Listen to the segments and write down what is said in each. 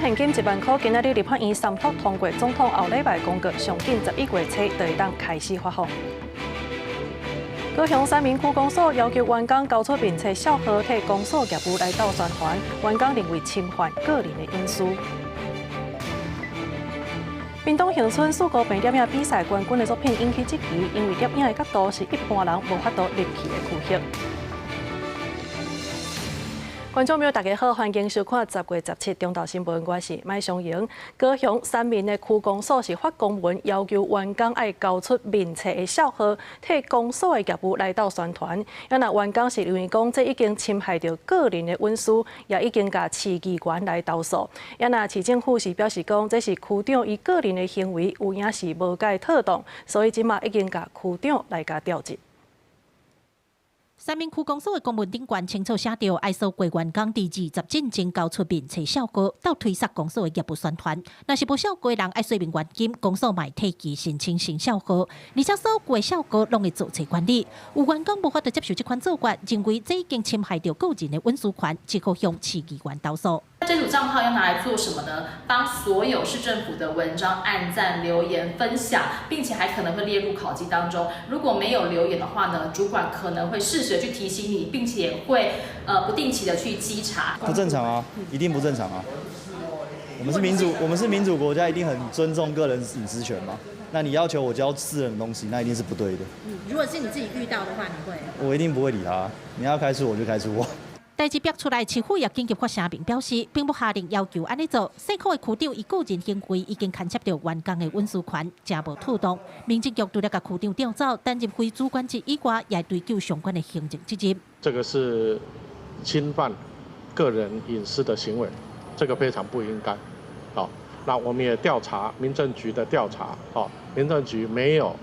现金1万块，今仔日立法院三读通过总统后礼拜公告，上紧11月初就会当开始发放。高雄三民区公所要求员工交出面册小号替公所业务来到宣传，员工认为侵犯个人的隐私。屏东恒春4国平摄影比赛冠军的作品引起质疑，因为摄影的角度是一般人无法度入去的区域。观众朋友，大家好，欢迎收看10月17中昼新闻，我是麦尚莹。高雄三民的区公所是发公文要求员工要交出面册的小号，替公所的业务来到宣传。因那员工是认为讲，这已经侵害到个人的隐私，也已经甲市议员来投诉。因那市政府是表示讲，这是区长伊个人的行为有影是无该妥当，所以即马已经甲区长来甲调职。三民区公所的公文顶悬清楚写着，爱所有员工伫20进前交出面册小稿，到推塞公所的业务宣传。若是无小稿人爱说明原因，公所嘛提起申请新小稿，而且所有的小稿拢会注册管理。有员工无法度接受这款做法，认为这已经侵害到个人的隐私权，只可向市议员投诉。这组账号要拿来做什么呢？帮所有市政府的文章按赞、留言、分享，并且还可能会列入考绩当中。如果没有留言的话呢，主管可能会适时的去提醒你，并且会不定期的去稽查。不正常啊，一定不正常啊！我们是民主国家，一定很尊重个人隐私权嘛。那你要求我交私人的东西，那一定是不对的。如果是你自己遇到的话，你会？我一定不会理他。你要开除我就开除我。代志逼出来，市府也紧急发声明表示，并不下令要求安尼做。市区的区长以个人行为已经牵涉到员工的隐私权，真无妥当。民政局除了甲区长调走，担任非主管职以外，也追究相关的行政责任。这个是侵犯个人隐私的行为，这个非常不应该。好，那我们也调查民政局的调查，民政局没有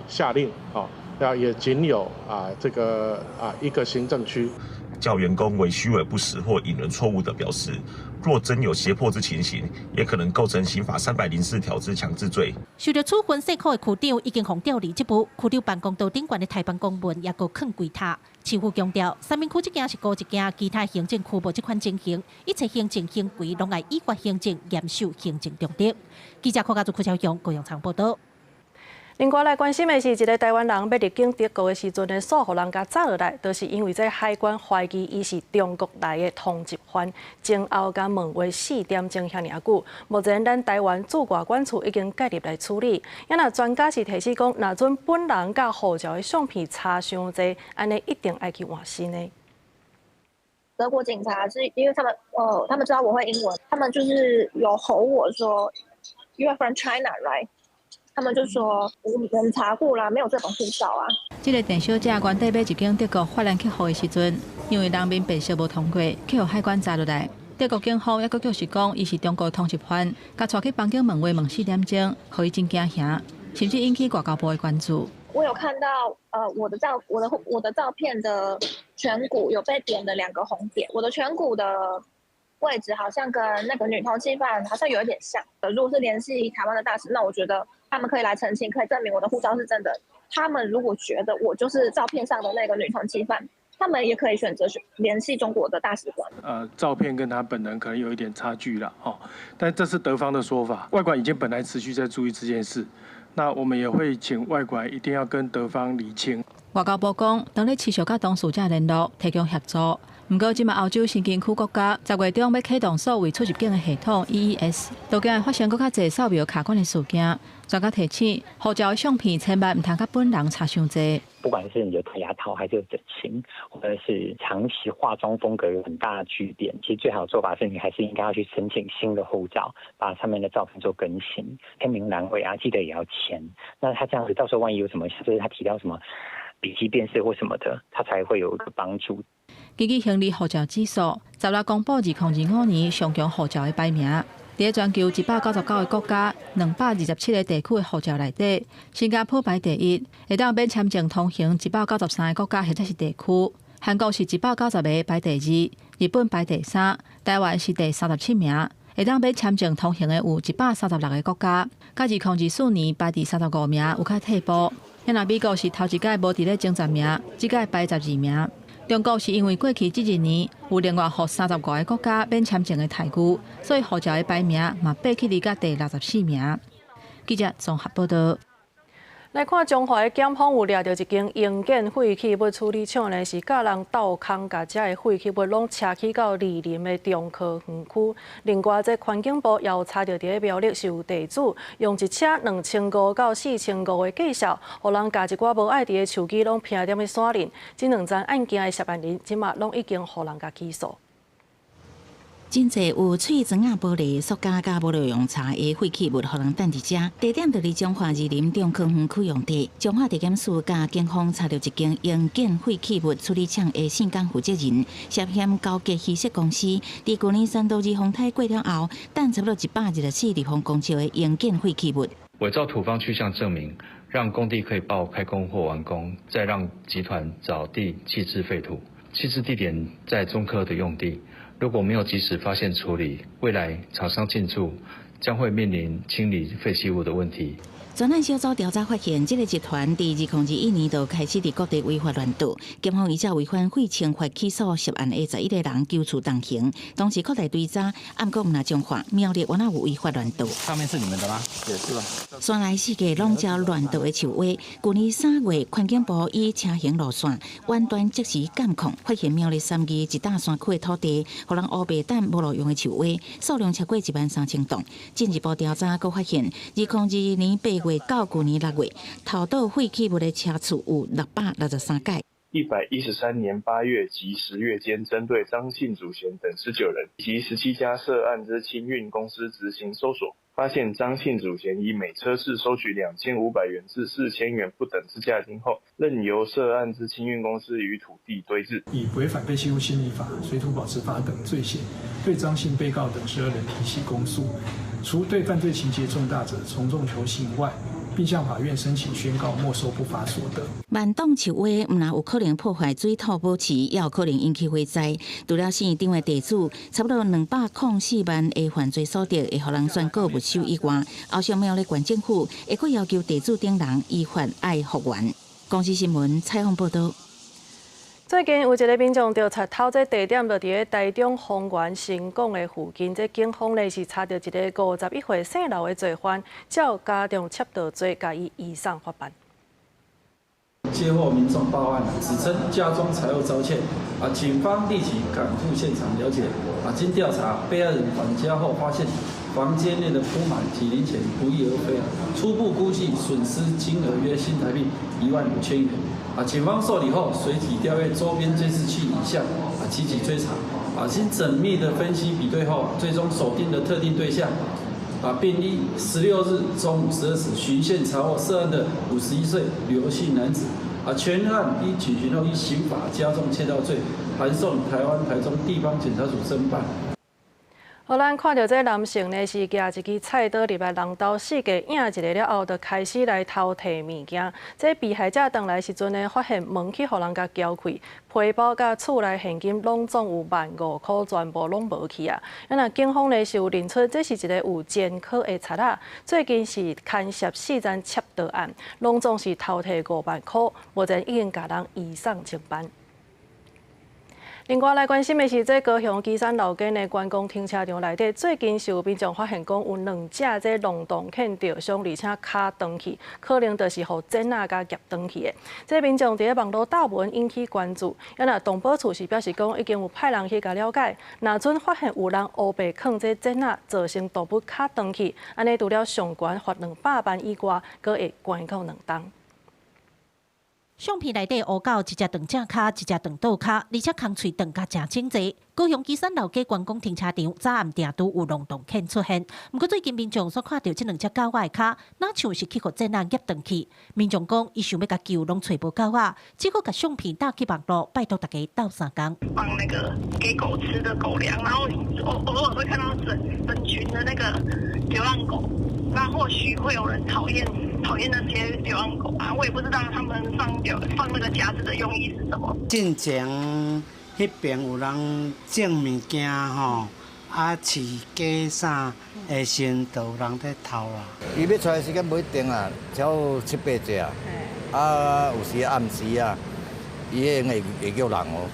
下令，也仅有一个行政区。较员工为虚伪不实或引人错误的表示，若真有胁迫之情形，也可能构成刑法304条之强制罪。受到处分，市区的区长已经互调离职务，区长办公桌顶悬的台办公文也搁放归他。市府强调，三民区这件是高一件，其他行政区无这款情形，一切行政行为拢爱依法行政，严守行政中立。记者柯家族柯超雄高雄场报道。另外来关心的是，一个台湾人要入境德国的时阵，所互人甲抓落来，就是因为在海关怀疑伊是中国来的通缉犯，前后甲问话4点钟遐尔久。目前咱台湾驻外管处已经介入来处理。那专家是提示讲，若准本人甲护照的相片差伤济，安尼一定爱去换新的。德国警察是因为他们知道我会英文，他们就是有吼我说 ，You are from China, right？他们就说我们查过啦，没有这种护照啊。这个郑小姐原底要入境德国法兰克福的时阵，因为人民辨识无通过，去互海关抓落来。德国警方也佫表示讲，伊是中国通缉犯，甲带去房间问话问4点钟，互伊真惊吓，甚至引起外交部的关注。我有看到我的照片的颧骨有被点的2个红点，我的颧骨的位置好像跟那个女通缉犯好像有一点像。如果是联系台湾的大使，那我觉得他们可以来澄清，可以证明我的护照是真的。他们如果觉得我就是照片上的那个女通缉犯，他们也可以选择联系中国的大使馆。照片跟他本人可能有一点差距了，但这是德方的说法。外管已经本来持续在注意这件事，那我们也会请外管一定要跟德方厘清。外交部讲，当咧持续甲当事者联络，提供协助。不过，即马欧洲先进区国家10月中要启动所谓出入境的系统 EES， 都惊会发生更较侪扫描卡关的事件。专家提醒，护照的相片千万唔通甲本人差伤济。不管是你有戴牙套还是有整形，或者是长期化妆风格有很大的巨变，其实最好的做法是你还是应该要去申请新的护照，把上面的照片做更新，签名栏位记得也要签。那他这样子到时候万一有什么，就是他提到什么笔迹辨识或什么的，他才会有一个帮助。基于行李护照指数，10月公布2025年上强护照的排名。在全球199个国家、227个地区的护照内底，新加坡排第1，会当免签证通行193个国家或者是地区。韩国是190个排第2，日本排第3，台湾是第37名。会当免签证通行的有136个国家，甲2024年排第35名，有较退步。那美国是头一届无伫咧征战名，这届排12名。中国是因为过去这一年有另外互30多个国家免签证的待遇，所以护照的排名嘛爬起嚟到第64名。记者综合报道。来看中华的检方有抓到一间营建废弃物处理厂呢，是甲人斗空，甲遮的废弃物拢车去到二林的中科园区。另外，这环境部也查到伫苗栗是有地主用一车2500到4500的计数，互人甲一寡无爱伫的树枝拢平点的山林。这两桩案件的涉案人，即马拢已经互人甲起诉。真侪有喙砖啊、玻璃、塑胶甲无路用茶的废弃物，互人等伫遮。地点就伫中华二林中科园区用地。中华地检署甲警方查到一间营建废弃物处理厂的姓工负责人，涉嫌交结稀释公司，伫去年3度2风台过了后，等差不多124立方公尺的营建废弃物。伪造土方去向证明，让工地可以报开工或完工，再让集团找地弃置废土。弃置地点在中科的用地。如果没有及时发现处理，未来厂商进驻将会面临清理废弃物的问题。专案小组调查发现，这个集团伫2021年就开始伫各地违法乱赌，警方依照违反废清法起诉涉案的11个人，揪处当刑。当时扩大追查，暗过唔那中华苗栗原来有违法乱赌。上面是你们的吗？也是吧。山内4个拢遭乱赌的树蛙，去年3月，环境部以车行路线弯端即时监控，发现苗栗3义一大山区的土地，互人乌白等无路用的树蛙，数量超过13000栋。进一步调查，佫发现2022年8月到去年6月，投倒废弃物的车次有663件。113年8月及10月间，针对张姓祖贤等19人以及17家涉案之清运公司执行搜索，发现张姓祖贤以每车次收取2500元至4000元不等之价金后，任由涉案之清运公司于土地堆置，以违反废弃物清理法、水土保持法等罪嫌，对张姓被告等12人提起公诉，除对犯罪情节重大者从重求刑外，并向法院申请宣告没收不法所得。万栋树蛙唔但有可能破坏水土保持，也有可能引起火灾。除了县长的地主差不多204万的犯罪所得会互人宣告没收以外，后续苗栗县政府会去要求地主等人依法爱复原。公司新闻采访报道。最近有一个民众就贼偷，这地点就伫咧台中丰原新港的附近。这警方呢是查到一个51岁姓刘的罪犯，照加重窃盗罪，甲伊移送法办。接获民众报案，指称家中财物遭窃，警方立即赶赴现场了解，经调查，被害人返家后发现房间内的铺满几零钱不翼而飞，初步估计损失金额约新台币15000元。警方受理后，随即调阅周边监视器影像，积极追查。经缜密的分析比对后，最终锁定了特定对象，并依16日中午12时循线查获涉案的51岁刘姓男子。全案依举行后依刑法加重窃盗罪，函送台湾台中地方检察署侦办。好，咱看到这男性呢是举一支菜刀入来人兜四界影一个了后，就开始来偷摕物件。这被害者回来时阵呢，发现门去互人甲撬开，皮包甲厝内现金拢总有15000块，全部拢无去啊。警方呢是有认出这是一个有前科的贼仔，最近是牵涉4桩窃盗案，拢总是偷摕50000块，目前已经甲人移送侦办。另外来关心的是，这高雄基山路间的观光停车场内底，最近是有民众发现讲有2只这龙洞犬受伤，而且脚断去，可能就是互剪仔甲夹断去的。这民众伫网络大文引起关注，动保处是表示讲已经有派人去甲了解，若准发现有人乌白囥这剪仔造成动物脚断去，安尼除了上悬罚200万以外，阁会关到2档。相片内底乌狗一只断正脚，一只断倒脚，而且空喙断甲真整齐。高雄基山路街观光停车场早暗定都有龙洞犬出现，不过最近民众所看到这2只狗仔的脚，哪像是去互这那夹断去？民众讲，伊想要甲救，拢找无狗仔，只好甲相片打去网络，拜托大家斗3工。放那个给狗吃的狗粮，然后偶尔会看到整群的那个流浪狗，那或许会有人讨厌那些流浪狗啊，我也不知道他们放那个夹子的用意是什么。进前迄边有人种物件吼，饲鸡啥会先都有人在偷啦。伊要出来时间不一定啊，超7、8只啊，有时暗时啊，伊会叫人哦，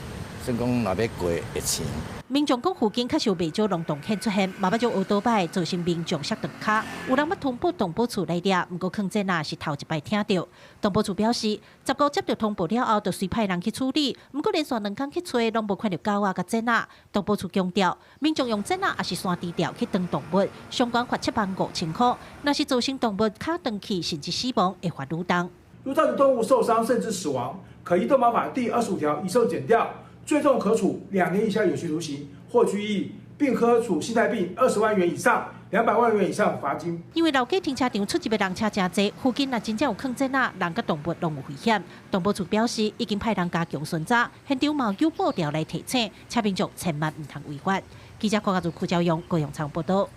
算讲若要过会青。民众讲附近确实有未少龙洞坑出现，嘛捌将乌刀摆造成民众摔断脚。有人要通报动保处来抓，不过坑这那是头一摆听到。动保处表示，19接到通报了后，就随派人去处理。不过连续2天去找，拢无看到狗仔甲这那。动保处强调，民众用这那也是山低调去当动物，相关罚75000块。若是造成动物脚断去甚至死亡，会罚入档。如造成动物受伤甚至死亡，可依动保法第25条移送检调。最重可处2年以下有期徒刑或拘役，并科处新台币20万元以上200万元以上罚金。因为老街停车场出入的人车真多，附近若真正有坑在那，人甲动物拢有危险。动保处表示，已经派人加强巡查，现场嘛有布条来提醒，车民众千万唔通违法。记者郭家祖、邱兆勇、高永昌报道。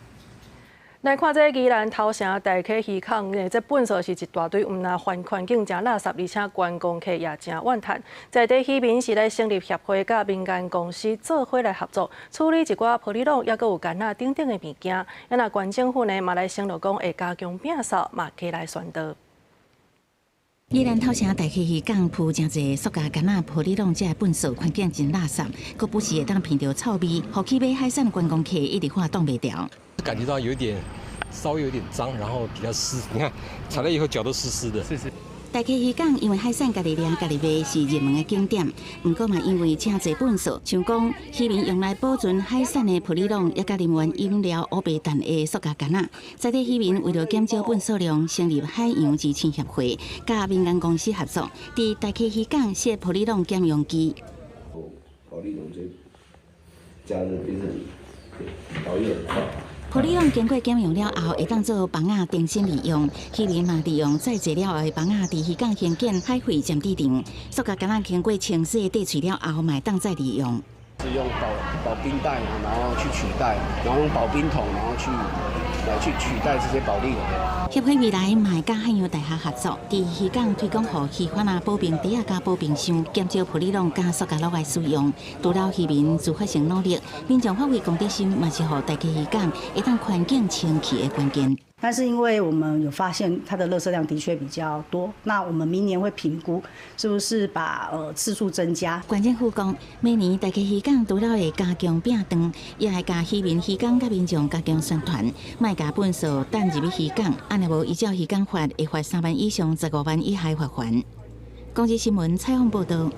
来看这宜兰头城大溪渔港呢，这本数是一大堆，唔但环境真垃圾，而且观光客也真怨叹。在地渔民是来成立协会，甲民间公司做伙来合作，处理一寡玻璃拢，也阁有干那等等的物件。也那县政府呢，嘛来承诺讲会加强摒扫，嘛加来宣导。宜兰头城大溪渔港铺真侪塑胶干仔、玻璃拢，这本数环境真垃圾，佫不时会当闻到臭味，互去买海产的观光客一直话挡袂掉。感觉到稍微有点脏，然后比较湿。你看踩了以后脚都湿湿的。是。大溪渔港因为海产家己掠、家己卖是热门的景点，不过嘛因为真侪本数，像讲渔民用来保存海产的玻璃拢，也甲人员饮料乌白蛋的塑胶干仔。在地渔民为了减少本数量，成立海洋之青协会，甲民间公司合作，伫大溪渔港设玻璃拢减用机。玻璃拢加热变成导演化。玻璃拢经过检用了后，会当做房仔重新利用。渔民嘛利用再制了后的房仔，伫渔港兴建海会占地场。塑胶干仔经过清洗地取了后，嘛会当再利用。是用保冰袋嘛，然后去取代，然后用保冰桶，然后去取代这些保利龙。协会未来嘛会甲海洋大学合作，伫渔港推广互渔贩保冰袋啊、加保冰箱，减少玻璃拢加塑胶落的使用。除了渔民自发性努力，民众发挥公德心，嘛是互大溪渔港会当环境清气的关键。但是因为我们有发现它的垃圾量的确比较多，那我们明年会评估是不是把次数增加。县政府讲，每年大溪渔港除了会加强摒断，也会甲渔民、渔港甲民众加强宣传，卖甲本数等入去渔港，安尼无依照渔港法会罚3万以上15万以下罚款。公司新闻采访报道。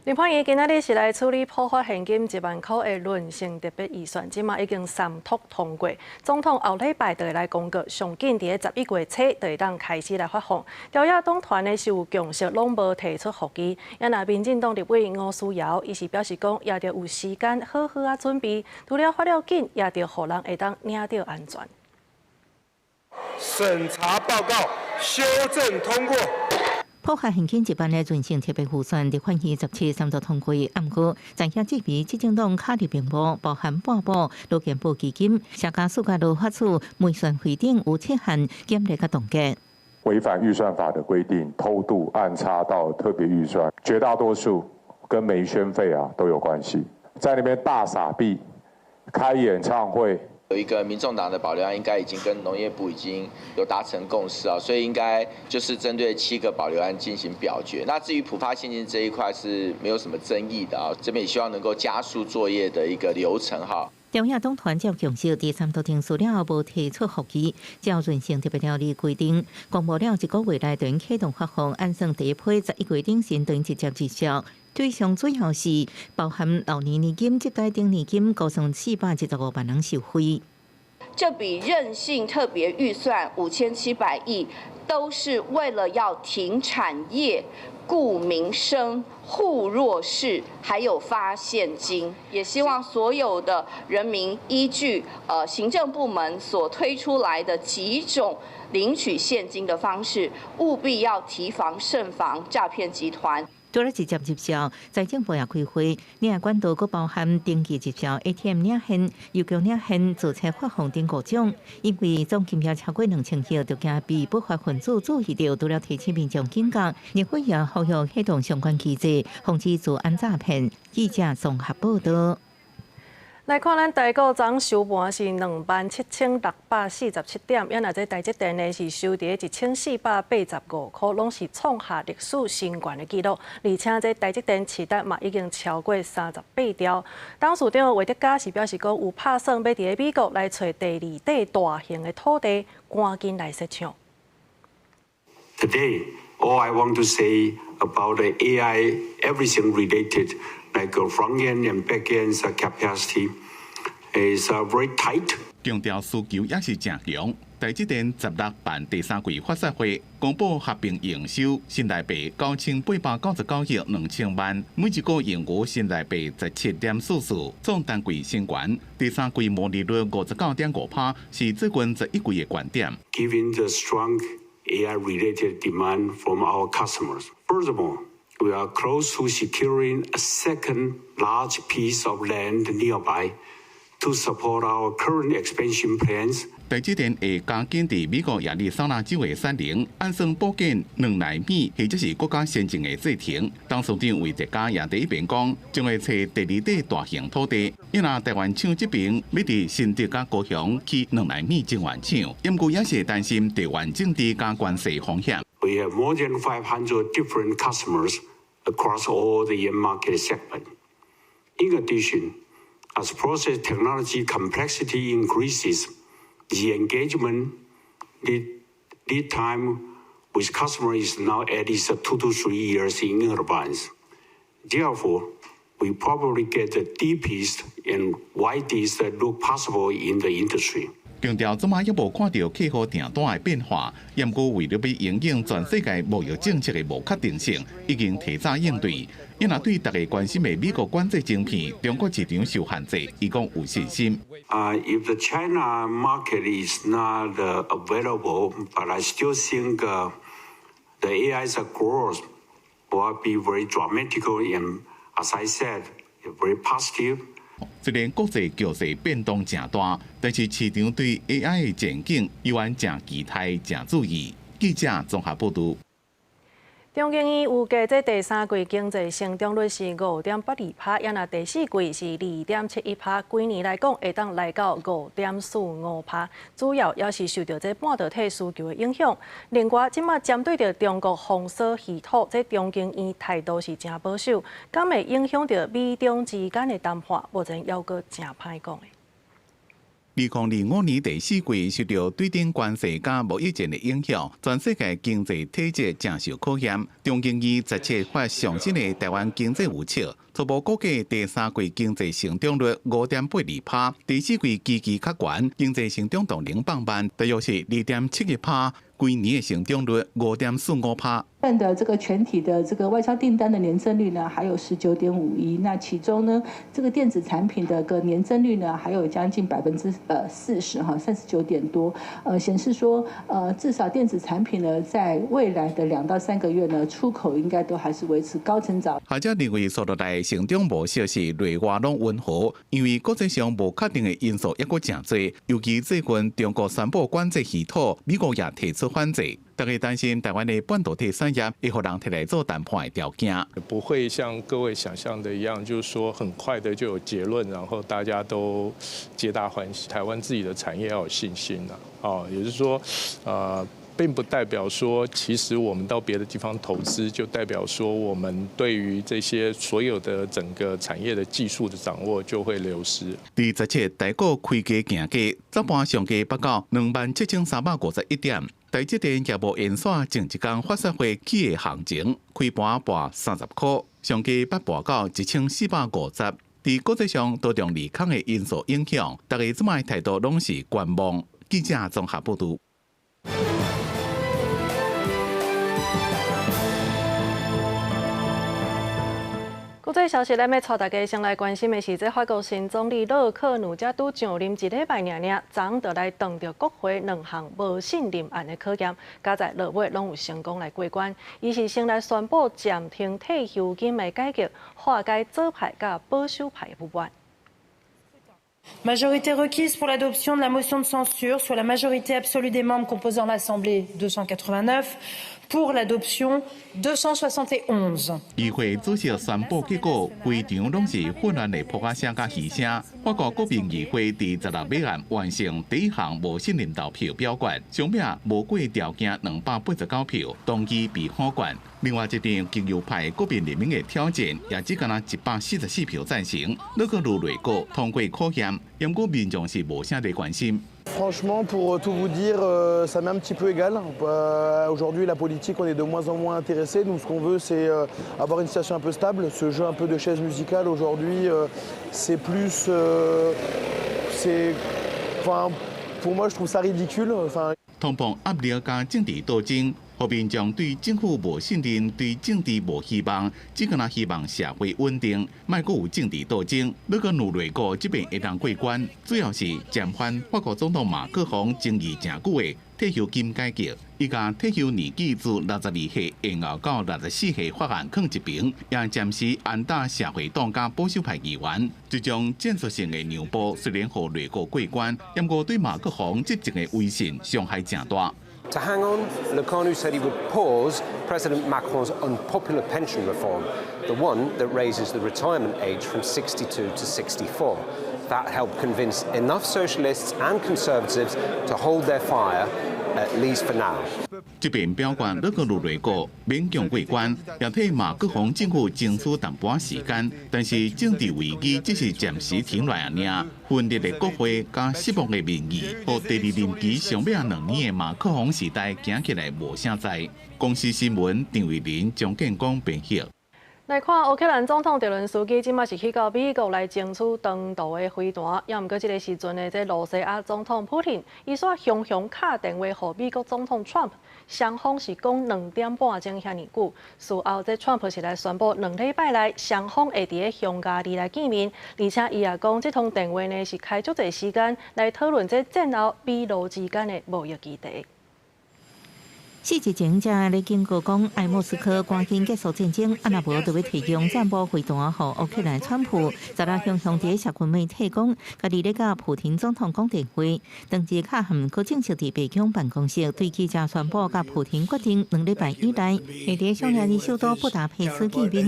林焕仪今仔日是来处理普发现金1万块的轮性特别预算，即马已经3读通过。总统后礼拜就会来公告，上紧伫11月初就会当开始来发放。朝野党团呢是有共识，拢无提出复议。也那民进党立委吴思瑶，伊是表示讲，也着有时间好好啊准备，除了发了紧，也着互人会当领到安全。审查报告修正通过。普发现金1万的润性特别预算，伫反映173读通过。暗过在遐这笔执政党卡伫屏幕，包含半部路健保基金、社加暑假路发出每选会顶有7项检查甲冻结。违反预算法的规定，偷渡暗插到特别预算，绝大多数跟没宣费都有关系，在那边大撒币，开演唱会。有一个民众党的保留案，应该已经跟农业部已经有达成共识啊，所以应该就是针对7个保留案进行表决。那至于普发现金这一块是没有什么争议的啊，这边也希望能够加速作业的一个流程哈。朝野党团照强调，第3读定数了后无提出复议，照润性特别条例规定，公布了1个月内就启动发放，按算第一批11月顶旬就直接执行。对象最后是包含老年年金、接待顶年金，高上415万人受惠。这笔韧性特别预算5700亿，都是为了要挺产业、顾民生、护弱势，还有发现金。也希望所有的人民依据行政部门所推出来的几种领取现金的方式，务必要提防慎防诈骗集团。除了直接接销，财政部也开会，领管道佫包含登记接销、ATM 领现、邮局领现、注册发放等各种。因为总金额超过2000亿，就惊被不法分子注意到，除了提醒民众警觉，立法也呼吁启动相关机制，防止治安诈骗。记者综合报道。来看咱台股昨收盘是27647点，也那这台积电呢是收伫1485块，拢是创下历史新高的纪录。而且这台积电市值嘛已经超过38兆。董事长魏德嘉是表示讲，有打算要伫美国来找第2块大型的土地，赶紧来设厂。Today, all I want to say about the AI, everything related, like front end and back end capacity, is very tight. 强调需求也是正强。台积电16办第3季发射会，公布合并营收新台币9899亿2000万，每一个营业新台币17.44%，创单季新高。第3季毛利率59.5%，是最近11季的高点。Given the strong AI-related demand from our customers. Furthermore, we are close to securing a second large piece of land nearby to support our current expansion plans. 台积电会加紧伫美国亚利桑那州的产能，按算补建2奈米或者是国家先进的制程。董事长魏德嘉也第一边讲，将会找第2块大型土地。因若台湾厂这边要伫新竹甲高雄起2奈米晶圆厂，因故也是担心地缘政治甲关系风险。We have more than 500 different customers across all the end market segments. In addition, as process technology complexity increases, the engagement lead time with customers is now at least 2 to 3 years in advance. Therefore, we probably get the deepest and widest look possible in the industry. 强调怎么也无看到气候订单的变化，严过为了要应应全世界贸易政策的无确定性，已经提早应对。因若对大家关心的美国管制晶片，中国市场受限制，伊讲有信心。If the China market is not available, but I still think the AI's growth will be very dramatic and, as I said, very positive. 虽然国际局势变动正大，但是市场对 AI 的前景依然正期待、正注意。记者综合报道。中经院预计这第3季经济成长率是5.82%，也那第4季是2.71%，规年来讲会当来到5.45%。主要也是受到这半导体需求的影响。另外，即马针对着中国封锁稀土，这中经院态度是真保守，敢会影响到美中之间的谈判，目前还阁真歹讲的。2025年第4季受到对顶关系甲贸易战的影响，全世界经济体制正受考验。中经院17发上新的台湾经济预测，初步估计第3季经济成长率5.82%，第4季期期较悬，经济成长动能放慢，大约是2.71%。规年的成长率5.45%。的这个全体的这个外销订单的年增率呢，还有19.51%。那其中呢，这个电子产品的个年增率呢，还有将近40%哈，39点多。显示说至少电子产品呢，在未来的2到3个月呢，出口应该都还是维持高成长。学者认为，所落来成长模式是内外拢温和，因为国际上无确定的因素抑阁真多，尤其最近中国宣布管制稀土，美国也提出反制。大家担心台湾的半导体产业会互人摕来做谈判的条件，不会像各位想象的一样，就是说很快的就有结论，然后大家都皆大欢喜。台湾自己的产业要有信心啊，也就是说，并不代表说，其实我们到别的地方投资，就代表说我们对于这些所有的整个产业的技术的掌握就会流失。第17台股开价行价，早盘上价报到27351点。台积电也无延续前一天发射会起的行情，开盘盘30块，上价8盘到1450。伫国际上多种利空的因素影响，大家即卖态度拢是观望。记者综合报道。国际消息，咱要带大家先来关心的是，这法国新总理勒克努才拄上任一礼拜尔，昨就来当着国会2项无信任案的考验，加在落尾拢有成功来过关。伊是先来宣布暂停退休金的改革，化解左派甲保守派的不满。Majorité requise pour l'adoption de la motion de censure sur la majorité absolue des membres composant l'Assemblée 289. pour l'adoption 271。议会主席宣布结果，会场拢是混乱的扑克声甲嘘声。法国国民议会伫16日晚完成第一项无信任投票表决，上面无过条件289票，动议被否决。另外一场极右派国民联盟的挑战，也只敢若144票赞成，那个如内阁通过考验，不过民众是无啥在关心。 Franchement, pour tout vous dire, ça m'est un petit peu égal. Aujourd'hui, la politique, on est de moins en moins intéressé. Nous, ce qu'on veut, c'est avoir une situation un peu stable. Ce jeu un peu de chaise musicale, aujourd'hui, c'est plus... Enfin, pour moi, je trouve ça ridicule. Enfin... 通膨压力加政治斗争，互民众对政府无信任，对政治无希望，只敢若希望社会稳定，莫阁有政治斗争。如果努内阁这边会当过关，主要是暂缓法国总统马克宏争议真久的退休金改革，伊将退休年纪自62岁延后到64岁法案放一边，也暂时安打社会党加保守派议员。这种建设性的让步虽然互内阁过关，不过对马克宏执政的威信伤害真大。 To hang on, Lecanu said he would pause President Macron's unpopular pension reform, the one that raises the retirement age from 62 to 64. That helped convince enough socialists and conservatives to hold their fire, at least for now. 这边表决那个内阁勉强过关，也替马克宏政府争取淡薄时间，但是政治危机只是暂时停落尔。分裂的国会加失望的民意，和第二任期上尾2年的马克宏时代行起来无啥在。公司新闻张伟林、蒋建光编译。 来看乌克兰总统泽伦斯基，即马是去到美国来争取长途的飞弹，也毋过这个时阵呢，这罗西亚总统普京伊煞雄雄敲电话给美国总统 Trump， 双方是讲2点半钟遐尼久。事后这 Trump 是来宣布2礼拜内双方会伫个匈牙利来见面，而且伊也讲这通电话呢是开足侪时间来讨论这战后美罗之间的贸易议题。 4日前，才咧警告讲，爱莫斯科赶紧结束战争，啊，若无就要提供战报飞弹予乌克兰川普。昨日雄雄伫社群媒体讲，家己咧甲普廷总统讲电话，当日卡含阁正式伫白宫办公室对记者宣布，甲普廷决定2礼拜以内会伫匈牙利首都布达佩斯见面。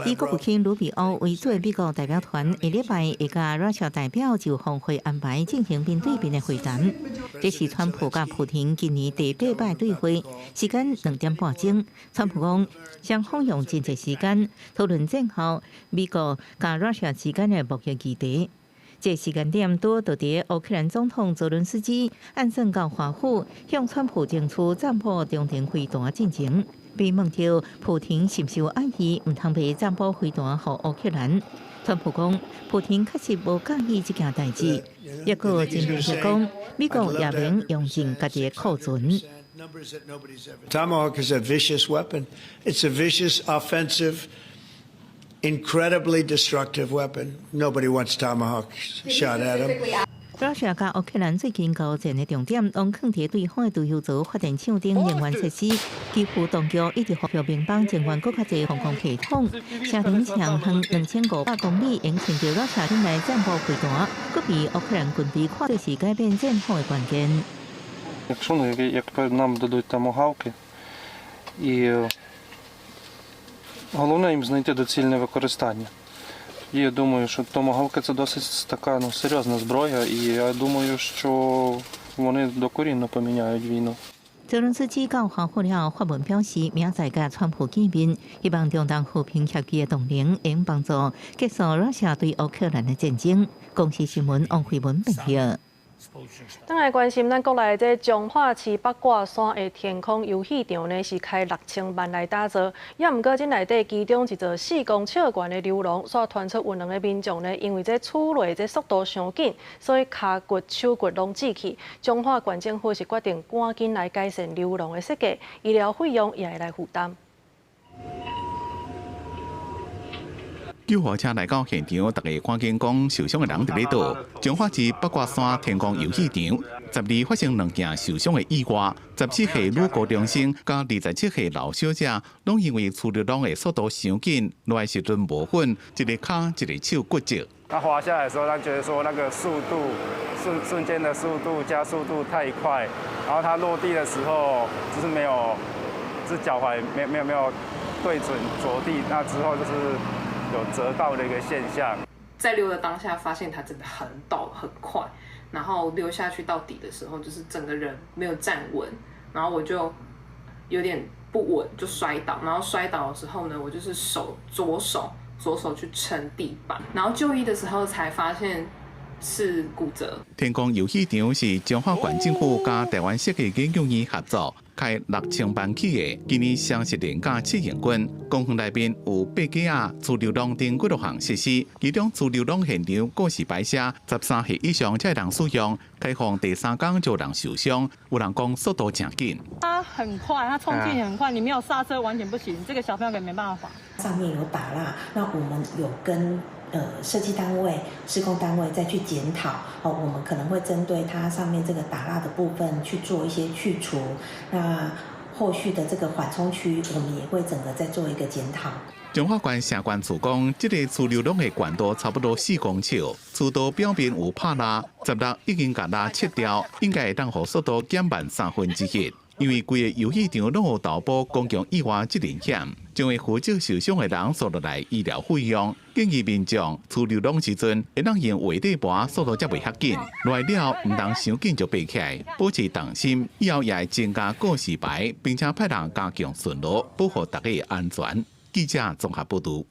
以国务卿卢比奥为主的美国代表团，下礼拜会甲瑞士代表就峰会安排进行面对面的会谈。这是川普甲普廷今年第8摆对会。 时间2点半钟，川普讲双方用真侪时间讨论战后美国甲瑞士之间的贸易议题。这时间点多就伫乌克兰总统泽伦斯基暗算到华府，向川普争取战报中程飞弹进程。被问到普廷是毋是有爱意，毋通卖战报飞弹予乌克兰？川普讲，普廷确实无介意这件代志，也个真明确讲，美国也免用尽家己的库存。 Tomahawk is a vicious weapon. It's a vicious, offensive, incredibly destructive weapon. Nobody wants Tomahawk shot at them. 瑞士甲乌克兰最近交战的重点，拢放伫对方的对油槽发电厂等能源设施。几乎当局一直呼吁民邦增援更较侪防空系统，车顶长远2500公里，沿牵着瑞士境内战报飞弹，佫被乌克兰军队看作是改变战况的关键。 Якщо нам дадуть томагавки, і головне їм знайти доцільне використання. І я думаю, що томагавки – це досить така серйозна зброя, і я думаю, що вони докорінно поміняють війну. 泽伦斯基到华府了发文表示，明仔甲川普见面，希望中东和平协议的动能能帮助结束瑞士对乌克兰的战争。公司新闻王慧文报道。 咱来关心咱国内这彰化市八卦山的天空游戏场呢，是开6000万来打造，也毋过这内底其中一座4公尺悬的流笼，所传出运动的民众呢，因为这处理这速度伤紧，所以骹骨、手骨拢锯去。彰化县政府是决定赶紧来改善流笼的设计，医疗费用也会来负担。 救护车来到现场，大家看见讲受伤的人伫咧倒。彰化市八卦山天空游戏场，12发生2件受伤的意外，17岁女高中生甲27岁老小姐，拢因为处理笼的速度伤紧，来时阵无稳，一个骹一个手骨折。那滑下来的时候，他觉得说那个速度瞬间的速度加速度太快，然后他落地的时候就是没有，就是脚踝没有对准着地，那之后就是有折到的一个现象。在溜的当下，发现它真的很陡很快，然后溜下去到底的时候，就是整个人没有站稳，然后我就有点不稳，就摔倒。然后摔倒的时候呢，我就是左手去撑地板，然后就医的时候才发现是骨折。天宫游戏场是中华县政府加台湾设计研究院合作开6000班起的，今年双十连假7营军。公园内面有8家自流浪等几多项设施，其中自流浪现场过时摆设13岁以上才能使用，开放第3天就人受伤。有人讲速度真紧，它很快，它冲劲很快，你没有刹车完全不行，这个小朋友也没办法。上面有打蜡，那我们有跟设计单位、施工单位再去检讨，我们可能会针对它上面这个打蜡的部分去做一些去除。那后续的这个缓冲区，我们也会整个再做一个检讨。中华县城管处讲，这个自流浪的管道差不多4公尺，渠道表面有拍蜡，16已经把蜡切掉，应该会当让速度减慢1/3。因为规个游戏场拢有投保公共意外责任险，将会负责受伤的人所落来医疗费用。建议民众出流浪时阵，会当用围底盘，速度才袂遐紧。来了唔当伤紧就爬起来，保持当心。以后也会增加告示牌，并且派人加强巡逻，保护大家的安全。记者综合报道。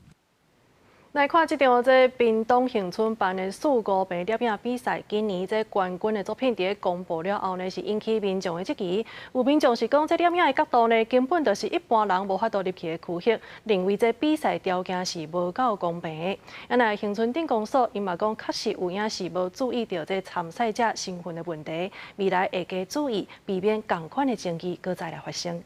来看这场这屏东恒春办的4股平摄影比赛，今年这冠军的作品伫公布了后呢，是引起民众的质疑。有民众是讲，这摄影的角度呢，根本就是一般人无法度入去的区域，认为这比赛条件是无够公平的。原来恒春镇公所因嘛讲，确实有影是无注意到这参赛者身份的问题，未来会加注意，避免同款的争议搁再来发生。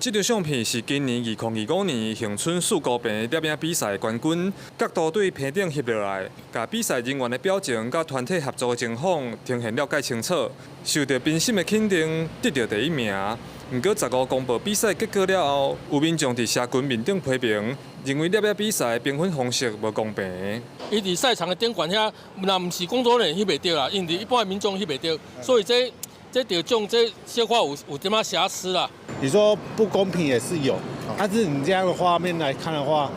这张相片是今年2025年恒春4股平摄影比赛的冠军，角度对平顶翕落来，甲比赛人员的表情甲团体合作的情况呈现了解清楚，受到评审的肯定，得到第1名。不过15公布比赛结果了后，有民众伫社群面顶批评，认为摄影比赛评分方式无公平。伊伫赛场的顶管遐，若毋是工作人员翕袂到啦，因为一般的民众翕袂到，所以这得奖这小可有点仔瑕疵啦。你说不公平也是有，但是你这样的画面来看的话，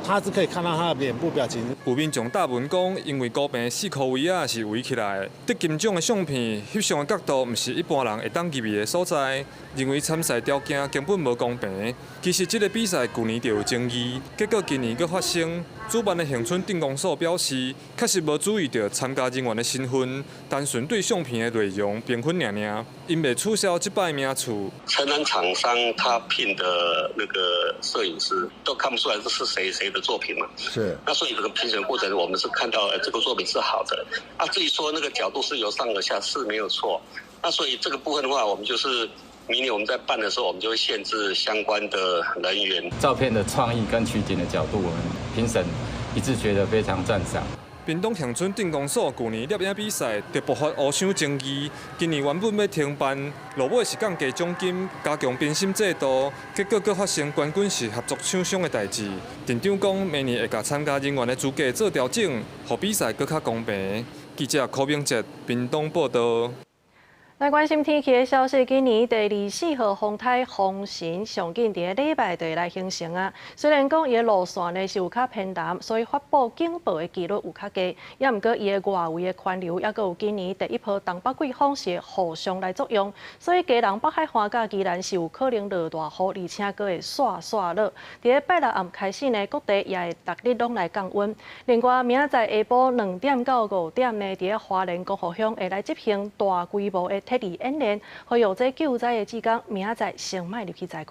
他是可以看到他的脸部表情。有民众答问讲，因为高平4颗位啊是围起来，得金奖的相片翕相的角度毋是一般人会当入去的所在，认为参赛条件根本无公平。其实这个比赛去年就有争议，结果今年又发生。主办的恒春镇公所表示，确实无注意到参加人员的身份，单纯对相片的内容评分尔，因未取消这摆名次。承揽厂商他聘的那个摄影师都看不出来这是谁的作品嘛？是。那所以这个评审过程，我们是看到这个作品是好的啊。至于说那个角度是由上而下是没有错，那所以这个部分的话，我们就是。明年我们在办的时候，我们就会限制相关的人员。照片的创意跟取景的角度，我们评审一致觉得非常赞赏。屏东恒春镇公所去年摄影比赛就爆发乌箱争议，今年原本要停办，落尾是降低奖金、加强评审制度，结果佫发生冠军是合作厂商的代志。镇长讲，明年会甲参加人员的资格做调整，让比赛佫较公平。记者柯明哲，屏东报道。来关心天气的消息，今年第24号风台风神上紧伫礼拜就会来形成啊。虽然讲伊的路线呢是有较偏南，所以发布警报的几率有较低，也毋过伊的外围的环流，也佫有今年第1波东北季风是互相来作用，所以基隆北海岸甲宜兰是有可能落大雨，而且佫会刷刷落。伫咧拜六暗开始呢，各地也会逐日拢来降温。另外，明仔载下晡2点到5点呢，伫咧花莲光复乡会来执行大规模的特例演练，好用这救灾的志工，明仔载先迈入去灾区。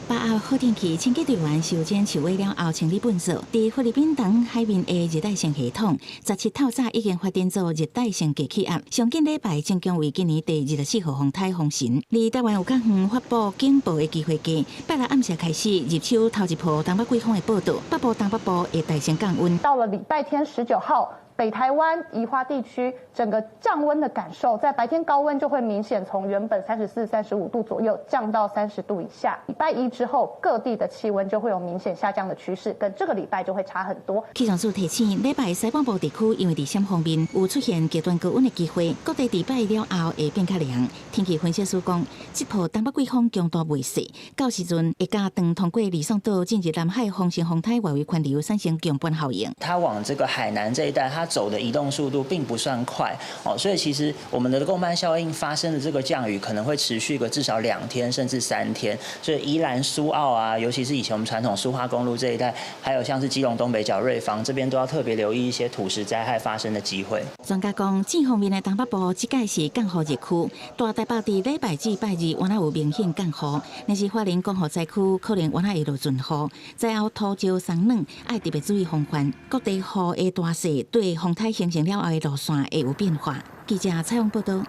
8号好天气，清洁队员修剪树尾了后清理粪扫。伫菲律宾东海面的热带性系统，17透早已经发展做热带性低气压，上近礼拜将为今年第24号风台风神。离台湾有较远发布警报的机会低，拜六暗时开始入手头一波东北季风的报道，北部东北部会大型降温。到了礼拜天19号。北台湾宜花地区整个降温的感受，在白天高温就会明显从原本34、35度左右降到30度以下。礼拜一之后，各地的气温就会有明显下降的趋势，跟这个礼拜就会差很多。气象署提醒，礼拜西半部地区因为伫山方面有出现极端高温的机会，各地礼拜了后会变较凉。天气分析师讲，这波东北季风强度未细，到时阵会加长通过李宋岛进入南海风型风态外围环流，产生强波效应。它往这个海南这一带，它走的移动速度并不算快哦，所以其实我们的共伴效应发生的这个降雨可能会持续个至少2天甚至3天。所以宜兰、苏澳啊，尤其是以前我们传统苏花公路这一带，还有像是基隆东北角、瑞芳这边，都要特别留意一些土石灾害发生的机会。专家讲，正方面的东北部这届是降雨热区，大台北伫礼拜至拜日原来有明显降雨，但是花莲降雨灾区可能原来会落尽雨。灾后土石松软，爱特别注意防范。各地雨的大细对风台形成了后的路线会有变化。记者采访报道。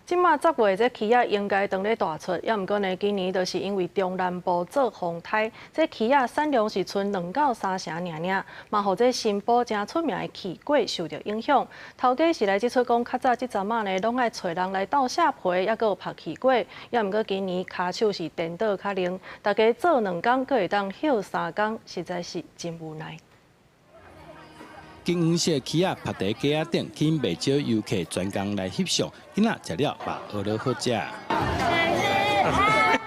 即马10月，这气压应该当咧大出，也毋过呢，今年就是因为中南部做风台，这气压产量是剩2到3成尔，嘛，互这新埔真出名的气果受到影响。头家是来指出讲，较早这阵仔呢，拢爱找人来倒下皮，也搁有拍气果，也毋过今年骹手是颠倒较灵，大家做2工，搁会当休3工，实在是真无奈。金黄色旗仔拍在架仔顶，吸引不少游客专工来翕相。囡仔食了嘛，学了好食。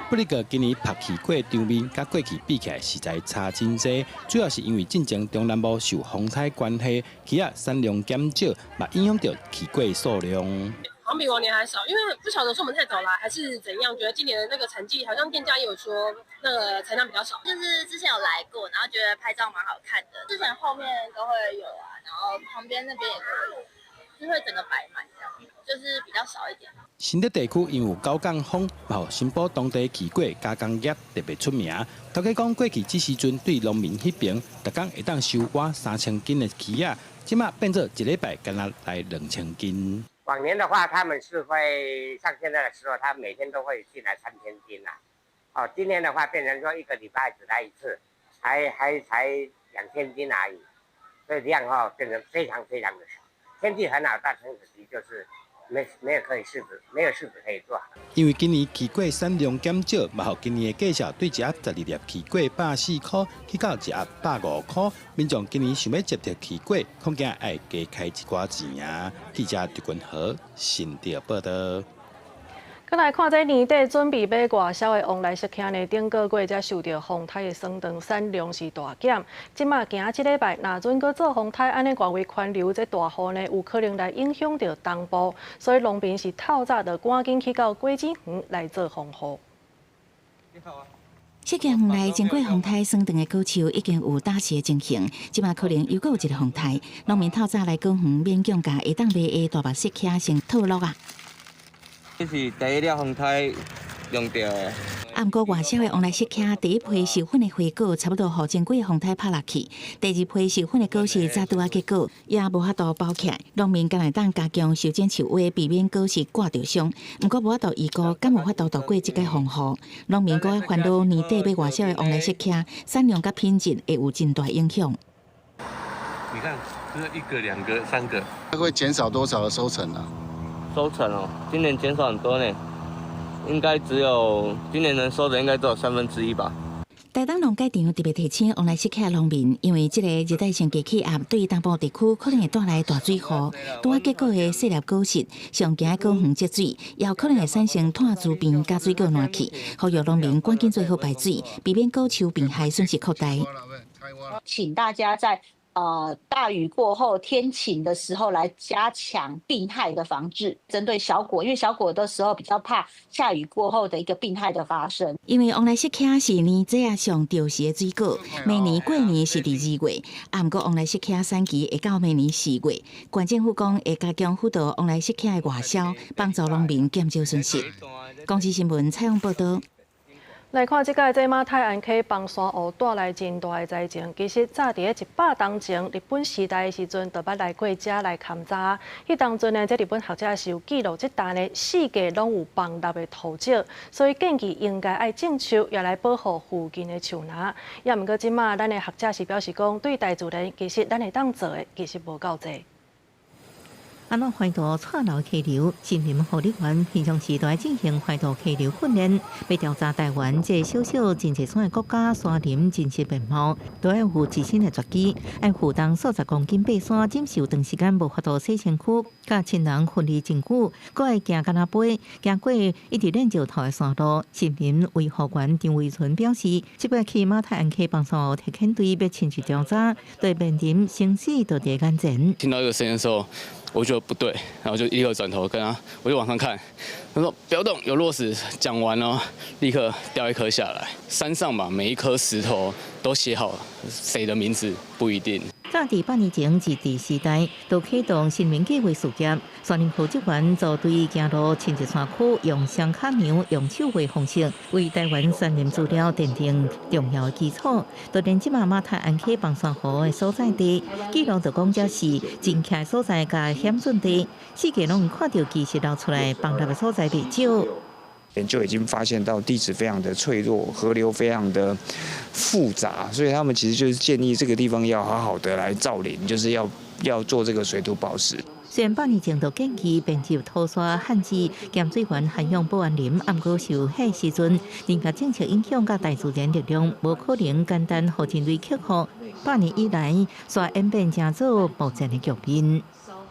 不过今年拍气果场面，甲过去比起来实在差真多。主要是因为进前中南部受风台关系，旗仔产量减少，嘛影响到气果数量。好像比往年还少，因为不晓得是我们太早来还是怎样，觉得今年的那个成绩好像店家也有说那个产量比较少。就是之前有来过，然后觉得拍照蛮好看的，之前后面都会有啊，然后旁边那边也都有，就会整个摆满这样，就是比较少一点。新德地区因有高降风，嘛，新埔当地气果加工业特别出名。头家讲过去这时阵对农民迄边，逐工会当收我3000斤的气仔，即马变做1礼拜干那来2000斤。往年的话，他们是会像现在的时候，他每天都会进来3000斤啦。哦，今年的话变成说1个礼拜只来1次，才2000斤而已，所以量变成非常非常的少。天气很好，但很可惜就是没有可以柿子，没有柿子可以做。因为今年气果产量减少，嘛，互今年的价格对一盒12粒气果140块，去到一盒150块。民众今年想要接着气果，恐惊要加开一寡钱啊。记者狄君豪新竹报道。再来看这年底准备买外销的往来食客呢，顶个月才受到风台的霜冻，产量是大减。即马行这礼拜，若准搁做风台，安尼外围环流这大雨呢，有可能来影响到东部，所以农民是透早就赶紧去到果子园来做防护。你好啊。设计园内经过风台霜冻的果树已经有打湿的情形，即马可能又搁有一个风台，农民透早来果园勉强甲会当卖的大白色客先套落啊。这是第一粒风台用到的。毋过外销的往来食客第一批授粉的花果差不多互前几个风台拍落去，第二批授粉的果实早拄啊结果，也无法度包起来。农民敢会当加强修剪树叶，避免果实挂着伤。毋过无法度预估敢有法度度过即个风雨。农民阁会烦恼年底要外销的往来食客产量甲品质会有真大影响。你看，就是1个、2个、3个，会减少多少的收成啊？收成哦，今年减少很多呢，应该只有今年能收的应该只有1/3吧。台东农改场特别提醒往来食客农民，因为这个热带性低气压对东部地区可能会带来大水雨，拄啊结果的细粒果实上行的果园积水，也有可能会产生炭珠边加水果烂去，呼吁农民赶紧做好排水，避免果树病害损失扩大。请大家在大雨过后天晴的时候来加强病害的防治，针对小果，因为小果的时候比较怕下雨过后的一个病害的发生。因为往来食客是年节啊上潮时的水果，每年过年是第2月，毋过往来食客产期会到明年4月。县政府讲会加强辅导往来食客的外销，帮助农民减少损失。公视新闻采访报道。来看即届这马太安溪房山湖带来真大的灾情。其实早伫100年前日本时代的时阵，就捌来过遮来勘查。迄当阵呢，这日本学者是有记录即单的四界拢有崩塌的图纸，所以建议应该爱种树，也来保护附近的树林。也毋过即马，咱的学者是表示讲，对大自然其实咱会当做的，其实无够济。安乐环岛串流溪流，森林护理员平常时都在进行环岛溪流训练，要调查台湾这小小真济山的国家山林真实面貌，都要有自身的绝技，要负担数十公斤爬山，忍受长时间无法度洗身躯，甲亲人分离真久，搁会行干那背，行过一直练石头的山路。森林维护员张维纯表示，这月去马太安溪房山湖特遣队要亲自调查，对面临生死都在眼前。听到这个声音的时候，我觉得不对，然后就立刻转头跟他，我就往上看，他说不要动，有落石。讲完了，立刻掉一颗下来。山上吧，每一颗石头都写好谁的名字，不一定。早伫8年前自治时代，就启动新民计划事业，山林科技园就对行路亲自山区用双卡牛、用手绘方式，为台湾山林资料奠定重要基础。就连即马马太安溪房山湖的所在地，记录就讲这是真徛所在甲险峻地，世界拢看到其实流出来崩塌的所在未少。研究已经发现到地质非常的脆弱，河流非常的复杂，所以他们其实就是建议这个地方要好好的来造林，就是要做这个水土保持。虽然8年前就建议编辑土沙限制咸水源涵养保安林，毋过受迄时阵人家政策影响甲大自然力量，无可能简单互人类克服。8年以来，煞演变成做目前的局面。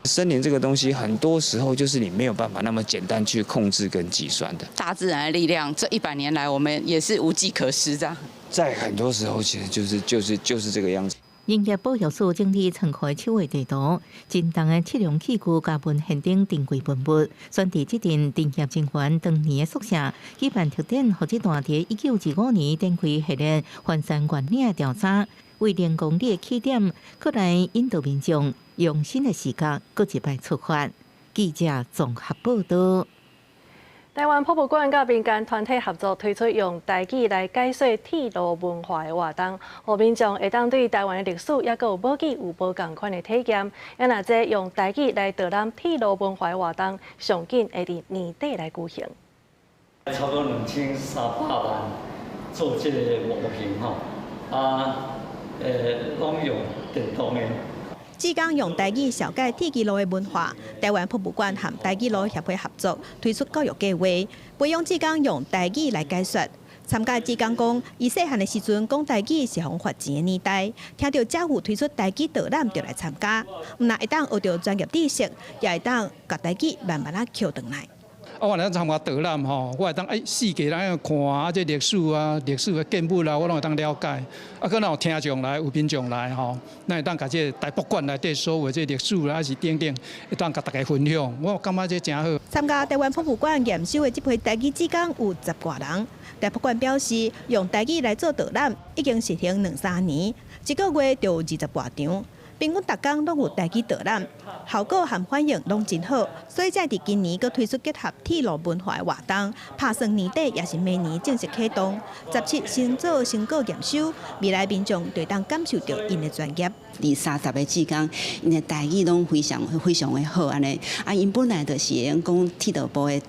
森林这个东西，很多时候就是你没有办法那么简单去控制跟计算的。大自然的力量，这100年来我们也是无计可施的。在很多时候，其实就是这个样子。林业保育署整理仓库的手绘地图，真重的测量器具甲文献顶定规文物，选伫这阵林业警员当年的宿舍，举办特典，或者大伫1925年展开系列环山原岭的调查，为练功力的起点，搁来引导民众用新的视角，搁一摆出发。记者综合报道。台湾博物馆甲民间团体合作推出用台语来解说铁路文化的活动，互民众会当对台湾的历史也有无记有无共款的体验。也若这用台语来导览铁路文化的活动，上紧会伫年底来举行。差不多2300万做这个模型吼，拢用电动的。志刚用台语小解铁路的文化，台湾博物馆和台语路协会合作推出教育计划，培养志刚用台语来解说。参加志刚讲，伊细汉的时阵讲台语是互发钱的年代，听到政府推出台语导览就来参加，毋但会当学到专业知识，也会当甲台语慢慢啊捡回来。我来参加导览吼，我会当四界来看这历史的建物啦，我拢会当了解。可能有听众来，有民众来吼，咱会当甲这台博物馆内底所有这历史啦，还是等等，会当甲大家分享。我感觉这真好。参加台湾博物馆验收的这批台语志工有10多人。台博物馆表示，用台语来做导览已经实行2-3年，一个月就有20多场。平均逐工拢有台语导览，效果和反应拢真好，所以才伫今年佮推出结合铁路文化的活动，打算年底也是明年正式启动。17先做成果验收，未来民众就当感受到因的专业。第30个志工，因的台语拢非常的好安尼。因本来就是讲铁道部的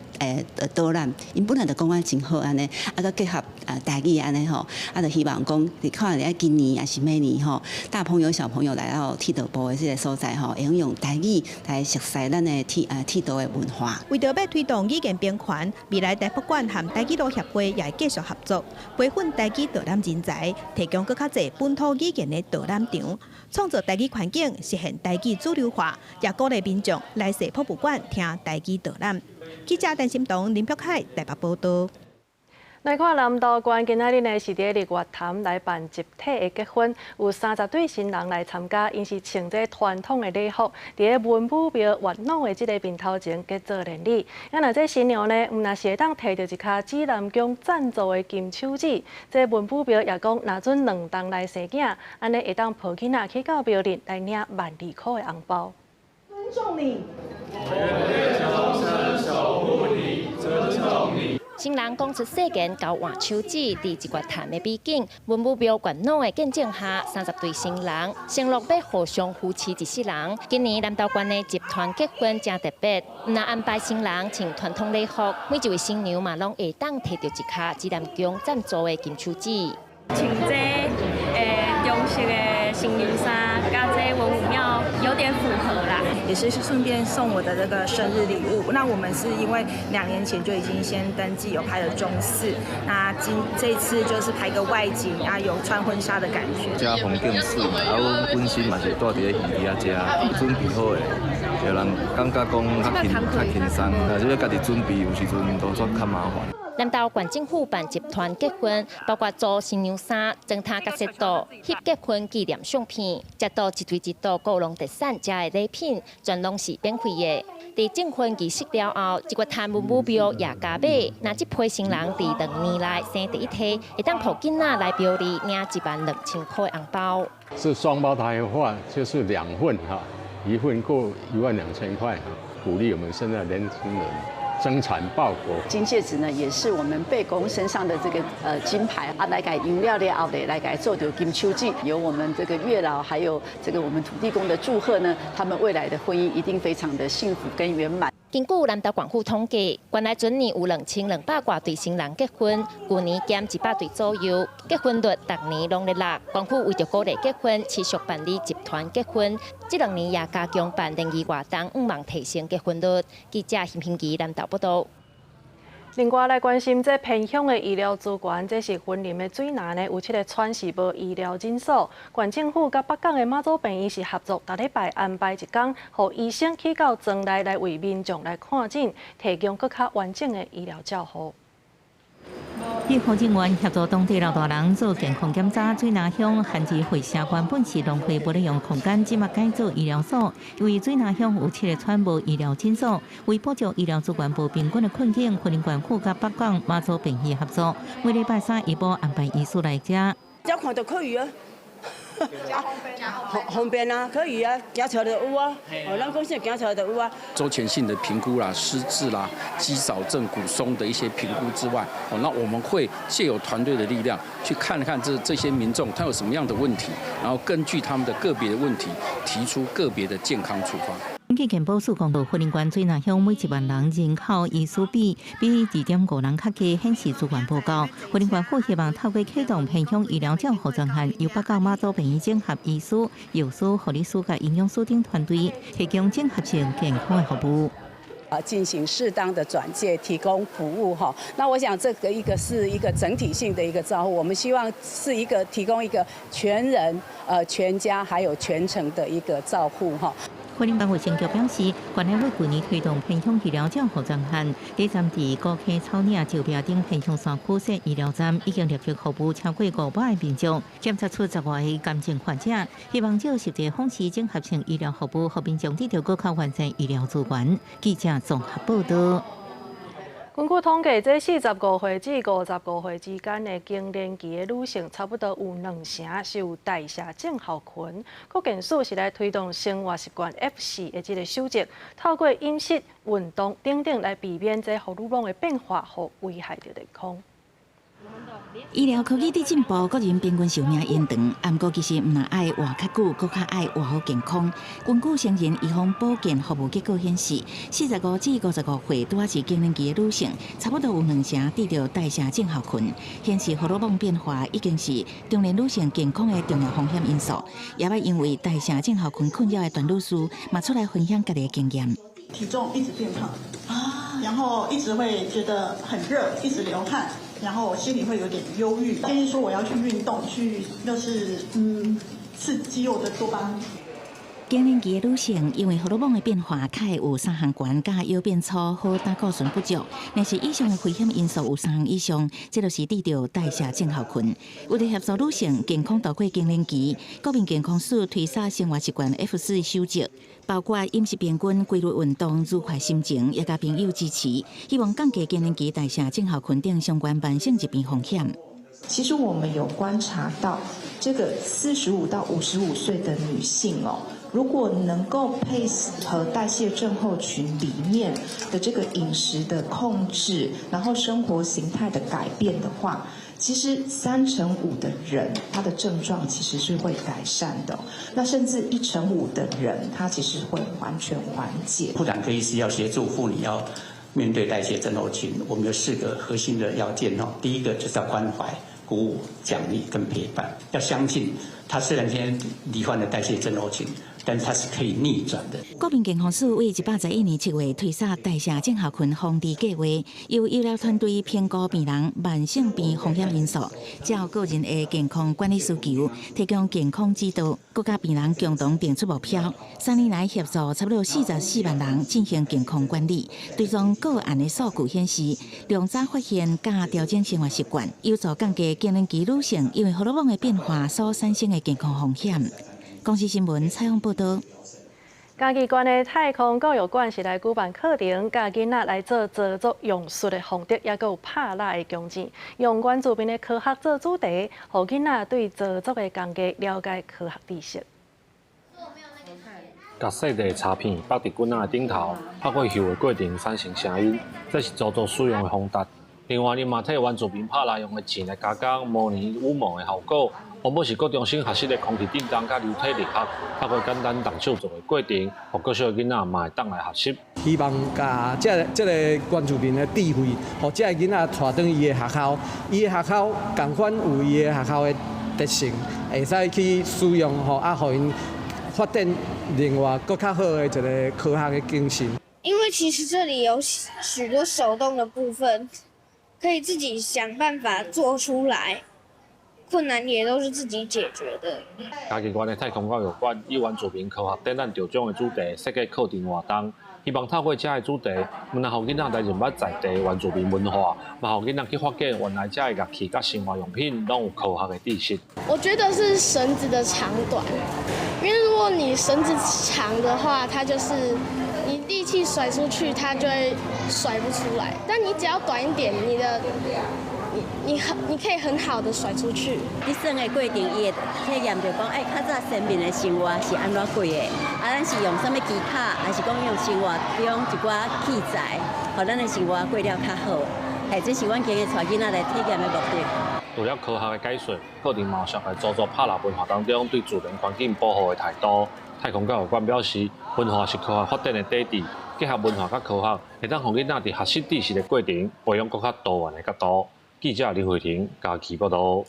导览，因本来就讲真好安尼，佮结合台语安尼吼，就希望讲你看今年也是明年吼，大朋友小朋友来到铁道部的这个所在吼，会用台语来熟悉咱的铁道的文化。为着要推动语言平权，未来台博物馆和台语路协会也会继续合作，培训台语导览人才，提供更较侪本土语言的导览场。创造台语环境，实现台语主流化，也鼓励民众来踅博物馆听台语导览。记者陈心彤、林柏凯台北报道。来看南投县今仔日呢是伫日月潭来办集体的结婚，有30对新人来参加，因是穿着传统的礼服，伫文武庙月老的这个面头前结做连理。啊，若这新娘呢，毋若是会当摕到一卡指南宫赞助的金手指，这文武庙也讲拿准2档来生囝，安尼会当抱囡仔去到庙里来领12000块的红包。尊重你。新郎讲出世间交换手指，伫一月潭的美景、文武庙元朗的见证下，30对新人承诺要互相扶持一世人。今年南投县的集团结婚真特别，唔但安排新人穿传统礼服，每一位新娘嘛拢会当摕到一卡指南宫赞助的金手指。穿这中式的新娘衫，跟这文武庙有点符合啦。也是顺便送我的这个生日礼物。那我们是因为2年前就已经先登记有拍了中式，那这一次就是拍个外景啊，有穿婚纱的感觉。加风景水，啊，阮本身嘛是住伫咧鱼仔遮，准备好诶，就人感觉讲较轻松，但是要家己准备，有时阵都算较麻烦。南投县政府办集团结婚，包括做新娘衫、装塔甲色度、翕结婚纪念相片，接到一对一对高龙特产遮的礼品，全拢是免费的。伫证婚仪式了后，一月潭文武庙也加码，那这批新人伫2年内生第一胎，会当互囡仔来庙里领12000块红包。是双胞胎的话，就是2份哈，1份够12000块哈，鼓励我们现在年轻人。生产报国，金戒指呢，也是我们贝公身上的这个金牌啊，来改用料了后的来改做的金手指，有我们这个月老，还有这个我们土地公的祝贺呢，他们未来的婚姻一定非常的幸福跟圆满。根据南投县府统计，原来全年有2200多对新人结婚，去年减100对左右，结婚率逐年拢在落。县府为着鼓励结婚，持续办理集团结婚，这2年也加强办联谊活动，希望提升结婚率。记者邢平基南投报道。另外来关心这偏乡的医疗资源，这是婚林的水南呢有7个喘是无医疗诊所，县政府甲北港的妈祖病院是合作，逐礼拜安排一天，让医生去到庄内来为民众来看诊，提供更较完整的医疗照护。医护人员协助当地老大人做健康检查。水南乡限制会社原本是浪费不利用空间，即马改做医疗所。因为水南乡有7个喘无医疗诊所，为补足医疗资源无平均的困境，婚姻县府甲北港妈祖病院合作，每礼拜3一波安排医师来遮。这看到可以啊。方便啊，可以啊，检查就有啊，咱公司检查就有啊。周前性的评估啦、失智啦、肌少症、骨松的一些评估之外，那我们会借由团队的力量去看看这些民众他有什么样的问题，然后根据他们的个别的问题提出个别的健康处方。根据健保署公布，婚姻县水南乡每1万人人口医师比2.5人较低，显示资源不够。婚姻县府希望透过启动偏乡医疗照护专线，由北港妈祖病院整合医师、药师、护理师甲营养师等团队，提供整合性健康的服务。进行适当的转介，提供服务哈。那我想这个是一个整体性的一个照护，我们希望是提供一个全人、全家还有全程的一个照护哈。婚姻卫生局表示，县内为去年推动偏乡医疗照护专线，第站伫高溪、草岭、石壁等偏乡山区设医疗站，已经陆续服务超过500个民众，检测出10多个癌症患者，希望借实际方式整合性医疗服务，让民众得到更较完整医疗资源。记者综合报道。根据统计，这45岁至55岁之间的更年期的女性，差不多有2成是有代谢症候群。各件事是来推动生活习惯 F4的这个守则，透过饮食、运动等等来避免这荷尔蒙的变化和危害着健康。医疗科技的进步，国人平均寿命延长，不过其实唔但爱活较久，更较爱活好健康。根据成人预防保健服务结果显示，45至55岁拄啊是更年期的女性，差不多有2成得到代谢症候群，显示荷尔蒙变化已经是中年女性健康的重要风险因素。也要因为代谢症候群困扰的段女士，嘛出来分享家己的经验。体重一直变胖然后一直会觉得很热，一直流汗。然后心里会有点忧郁，建议说我要去运动，去刺激我的多巴胺。更年期的女性因为荷尔蒙的变化，较会有三项悬、甲腰变粗、和胆固醇不足。若是以上的危险因素有3项以上，这就是得到代谢症候群。为了协助女性健康度过更年期，国民健康署推出生活习惯 F4守则。包括饮食平均、规律运动、愉快心情，也甲朋友支持，希望降低更年期代谢症候群等相关慢性疾病风险。其实我们有观察到，这个45到55岁的女性如果能够配合代谢症候群里面的这个饮食的控制，然后生活形态的改变的话，其实5%的人他的症状其实是会改善的，那甚至1%的人他其实会完全缓解。妇产科医师要协助妇女要面对代谢症候群，我们有4个核心的要件哦。第一个就是要关怀、鼓舞、奖励跟陪伴，要相信他虽然现在罹患了代谢症候群，但是它是可以逆转的。国民健康署为111年7月推出代谢症候群防治计划，由医疗团队评估病人慢性病风险因素，照个人的健康管理需求，提供健康指导，各甲病人共同定出目标。3年来协助差不多44万人进行健康管理，追踪个案的数据显示，量早发现加调整生活习惯，有助降低更年期女性因为荷尔蒙的变化所产生的健康风险。公司新闻采访报道。嘉义县的太空教育馆是来举办课程，教囡仔来做造作用术的方式，也有拍蜡的弓箭，用馆周边的科学做主题，让囡仔对造作的工艺了解科学知识。把细地插片放伫棍仔的顶头，拍过后的过程产生声音，这是造作使用的方法。另外，因嘛替原住民拍蜡用的箭来加工模拟羽毛的效果。往往是各中心学习的空气震动甲流体力学，透过简单动手做的过程，互各小囡仔嘛会当来学习。希望甲这个原住民的智慧，互这个囡仔带转伊的学校，伊的学校同款有伊的学校的特性，会使去使用互互因发展另外更较好的一个科学的精神。因为其实这里有许多手动的部分，可以自己想办法做出来。困难也都是自己解决的。嘉义县的太空教育馆以原住民科学展览着奖的主题设计课程活动，希望透过这个主题，能让囡仔来认识在地原住民文化，也让囡仔去发现原来这个乐器甲生活用品拢有科学的知识。我觉得是绳子的长短，因为如果你绳子长的话，它就是你力气甩出去，它就会甩不出来。但你只要短一点，你可以很好的甩出去。你生的过程，伊会体验着讲，较早先民的生活是安怎过的？咱是用什么技巧，还是讲用生活中一寡器材，互咱的生活过了较好？这是阮今日带囡仔来体验的目的。除了科学的解说，课程嘛上来做拍蜡文化当中对自然环境保护的态度。太空教育馆表示，文化是科学发展的底底，结合文化甲科学，会当让囡仔伫学习知识的过程，培养更较多元的角度。记者林慧婷嘉义报道。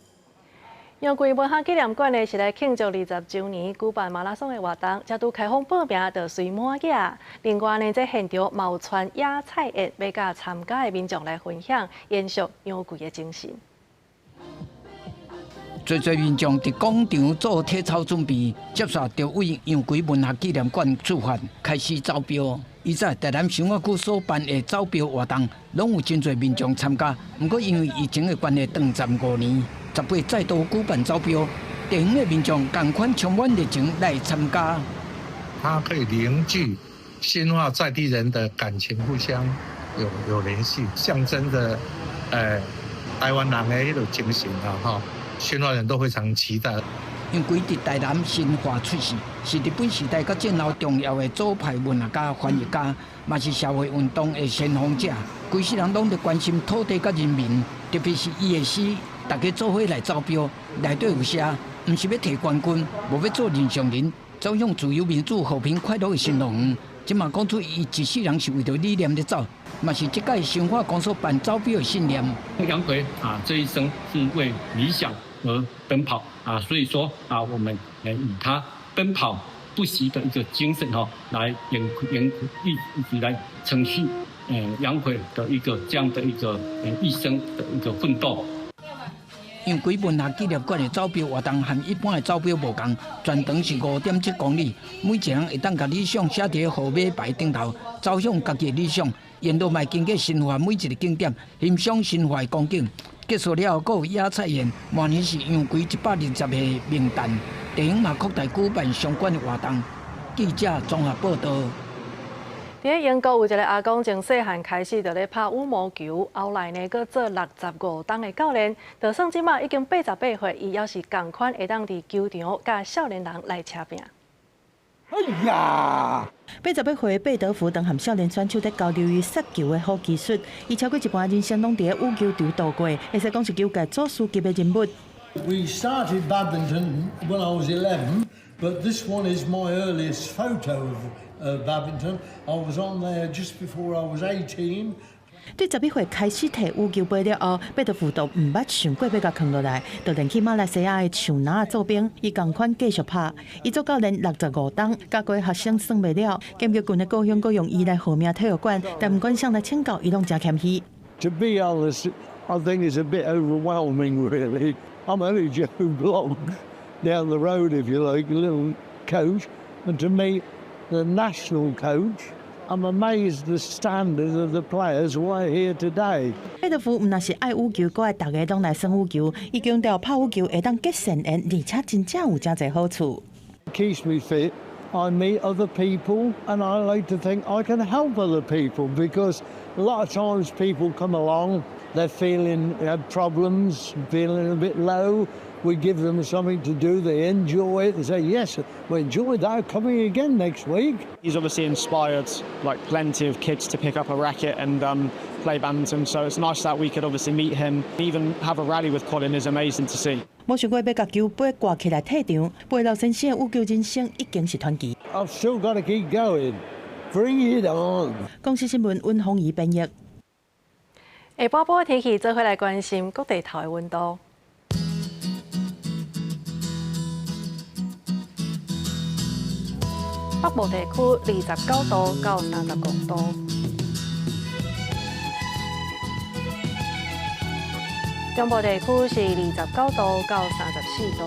杨贵文化纪念馆呢是来庆祝20周年举办马拉松的活动，才拄开放报名就随满额。另外呢，在现场冒传野菜宴，要甲参加的民众来分享，延续杨贵的精神。侪民众伫广场做体操准备，接续着为杨贵文化纪念馆出发，开始走标。以前台南生活区所办的走标活动，拢有真侪民众参加。不过因为疫情的关系，长15年，18再度举办走标，地方的民众同款充满热情来参加。它可以凝聚、深化在地人的感情，互相有联系，象征着台湾人的迄种精神啊！哈，宣化人都非常期待。因为伫台南新化出世，是日本时代甲战后重要的左派文学家、翻译家，嘛是社会运动的先锋者。规世人拢伫关心土地甲人民，特别是伊的诗，大家做伙来走标，内底有写，毋是要摕冠军，无要做人上人，走向自由、民主、和平、快乐的新路园。即嘛讲出伊一世人是为着理念在走，嘛是即届新化公所办走标的信念。杨奎这一生是为理想而奔跑所以说我们以他奔跑不息的一个精神来一直来承续杨奎的一个这样的一个一生的一个奋斗。杨贵文化纪念馆的走标活动和一般的走标无同，全长是5.7公里，每一个人会当把理想写伫号码牌顶头，走向家己的理想，沿路迈经过新化每一个景点，欣赏新化的光景。结束了后，还有野菜宴，明年是杨贵120个名单，地方嘛扩大举办相关的活动。记者综合报道。伫英国有一个阿公，从细汉开始就咧拍羽毛球，后来呢，佮做65档的教练，就算即马已经88岁，伊也是同款会当伫球场甲少年人来车拼。哎呀！81岁贝德福当含少年选手在交流于杀球的好技术，伊超过一半人生拢伫武球场度过，会使讲是球界祖师级的人物。We started badminton when I was 11, but this one is my earliest photo of badminton. I was on there just before I was 18. 对11岁开始摕羽球杯了后，贝德福都唔捌想过要甲扛落来，就连去马来西亚的树林做兵，伊同款继续拍。伊做教练65档，教过学生算袂了，兼叫近的高雄，用伊来号名体育馆，但唔管上来请教，伊拢真谦虚。To be honest, I think it's a bit overwhelming, really. I'm only Joe Block down the road, if you like, a little coach, and to meet the national coach. I'm amazed the standard of the players who are here today. 贝德福唔那是爱羽球，搁爱大家拢来耍羽球。伊强调拍羽球会当结善缘，而且真正有真侪好处。Keeps me fit. I meet other people, and I like to think I can help other people because a lot of times people come along, they're feeling problems, feeling a bit low. We give them something to do, they enjoy it, they say, yes, we enjoyed that, coming again next week. He's obviously inspired like plenty of kids to pick up a racket and play badminton, so it's nice that we could obviously meet him. Even have a rally with Colin is amazing to see. 冇想过要甲球杯挂起来退场，贝老先生羽球人生已经是传奇。I've still got to keep going. Bring it on. 公司新闻温凤仪编译。下晡晡的天气，做伙来关心各地头的温度。北部地区29度到35度，中部地区是29度到34度，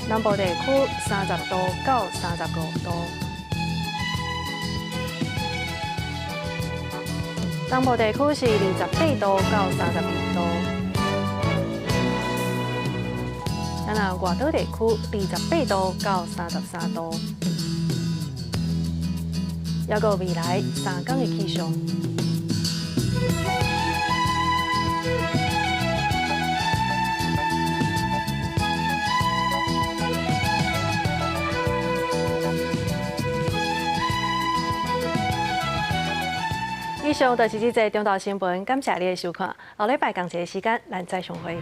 南部地区30度到35度，东部地区是28度到32度。咱外岛地区28度到33度，还有未来3天的气象。以上就是这则中岛新闻，感谢你的收看。下礼拜同一个时间，咱再相会。